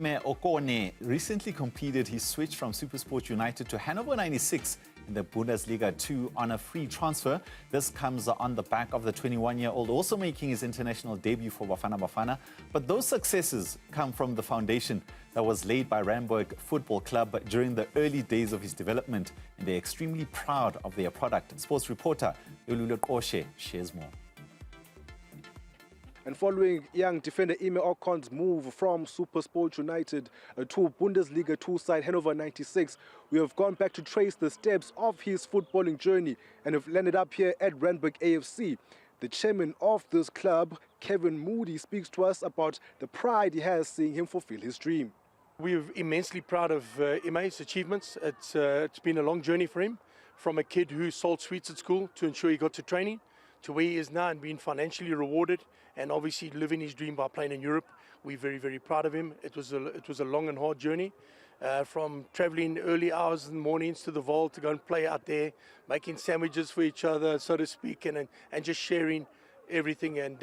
Ime Okon recently completed his switch from SuperSport United to Hannover 96 in the Bundesliga 2 on a free transfer. This comes on the back of the 21-year-old also making his international debut for Bafana Bafana. But those successes come from the foundation that was laid by Randburg Football Club during the early days of his development, and they're extremely proud of their product. Sports reporter Yolulwe Qoshe shares more. And following young defender Ime Okon's move from SuperSport United to Bundesliga 2 side Hannover 96, we have gone back to trace the steps of his footballing journey and have landed up here at Randburg AFC. The chairman of this club, Kevin Moody, speaks to us about the pride he has seeing him fulfill his dream. We're immensely proud of Ime's achievements. It's been a long journey for him, from a kid who sold sweets at school to ensure he got to training, to where he is now and being financially rewarded and obviously living his dream by playing in Europe. We're very, very proud of him. It was a long and hard journey, from traveling early hours in the mornings to the vault to go and play out there, making sandwiches for each other, so to speak, and just sharing everything. And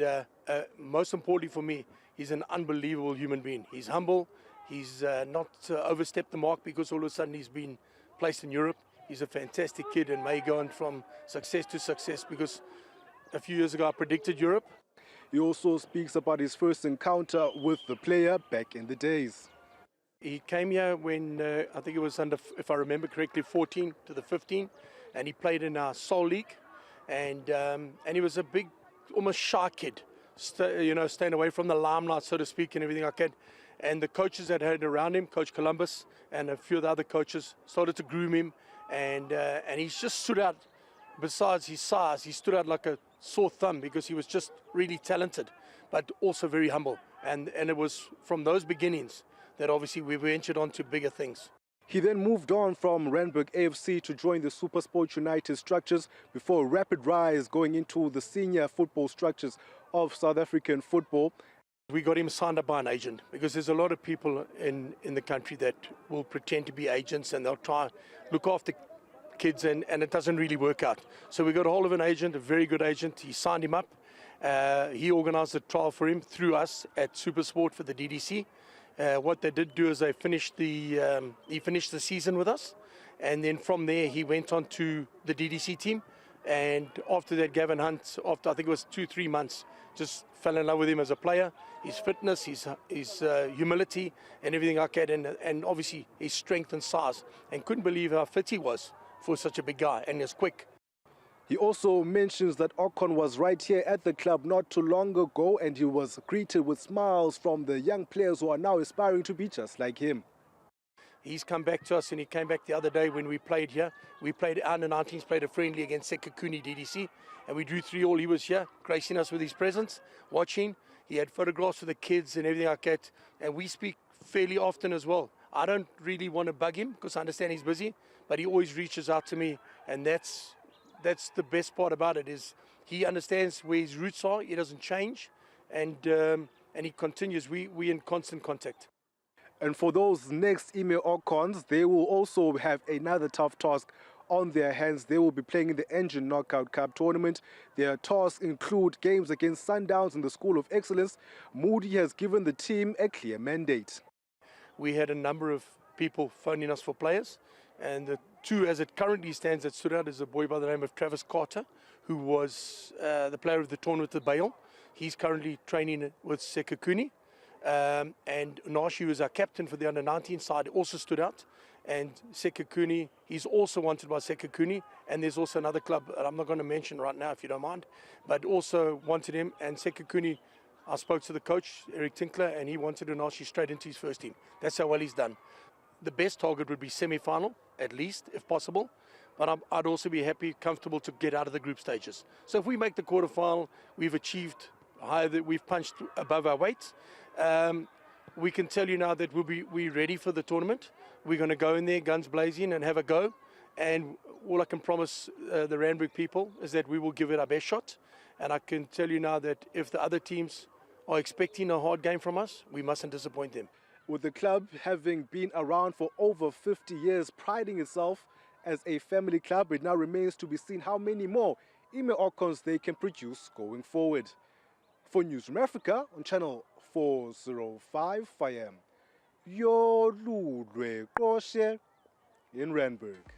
most importantly for me, he's an unbelievable human being. He's humble. He's not overstepped the mark because all of a sudden he's been placed in Europe. He's a fantastic kid and may go on from success to success, because a few years ago I predicted Europe. He also speaks about his first encounter with the player back in the days. He came here when I think it was under, if I remember correctly, 14 to the 15, and he played in our Soul League, and he was a big, almost shy kid, staying away from the limelight, so to speak, and everything like that. And the coaches that had around him, Coach Columbus and a few of the other coaches, started to groom him, and he's just stood out. Besides his size, he stood out like a sore thumb because he was just really talented, but also very humble. And it was from those beginnings that obviously we ventured on to bigger things. He then moved on from Randburg AFC to join the SuperSport United structures before a rapid rise going into the senior football structures of South African football. We got him signed up by an agent, because there's a lot of people in the country that will pretend to be agents and they'll try look after kids, and it doesn't really work out. So we got a hold of an agent, a very good agent. He signed him up. He organized a trial for him through us at SuperSport for the DDC. What they did do is they finished he finished the season with us, and then from there he went on to the DDC team. And after that, Gavin Hunt, after I think it was 2-3 months, just fell in love with him as a player, his fitness, his humility and everything like that, and obviously his strength and size, and couldn't believe how fit he was for such a big guy, and is quick. He also mentions that Okon was right here at the club not too long ago, and he was greeted with smiles from the young players who are now aspiring to be just like him. He's come back to us, and he came back the other day when we played here. We played, under-19s played a friendly against Sekhukhune DDC, and we drew 3-3. He was here, gracing us with his presence, watching. He had photographs of the kids and everything like that, and we speak fairly often as well. I don't really want to bug him because I understand he's busy, but he always reaches out to me, and that's the best part about it, is he understands where his roots are. He doesn't change, and he continues. We're in constant contact. And for those next Ime Okons, they will also have another tough task on their hands. They will be playing in the Engine Knockout Cup tournament. Their tasks include games against Sundowns in the School of Excellence. Moody has given the team a clear mandate. We had a number of people phoning us for players, and the two, as it currently stands, that stood out is a boy by the name of Travis Carter, who was the player of the tournament with Bale. He's currently training with Sekhukhune. And Nashi, who is our captain for the under-19 side, also stood out. And Sekhukhune, he's also wanted by Sekhukhune, and there's also another club that I'm not going to mention right now if you don't mind, but also wanted him. And Sekhukhune, I spoke to the coach, Eric Tinkler, and he wanted Nashi straight into his first team. That's how well he's done. The best target would be semi-final, at least, if possible. But I'd also be happy, comfortable to get out of the group stages. So if we make the quarterfinal, we've achieved higher, that we've punched above our weight. We can tell you now that we're ready for the tournament. We're going to go in there, guns blazing, and have a go. And all I can promise the Randburg people is that we will give it our best shot. And I can tell you now that if the other teams are expecting a hard game from us, we mustn't disappoint them. With the club having been around for over 50 years, priding itself as a family club, it now remains to be seen how many more Ime Okons they can produce going forward. For Newzroom Afrika on channel 405, I am Yolulwe Qoshe in Randburg.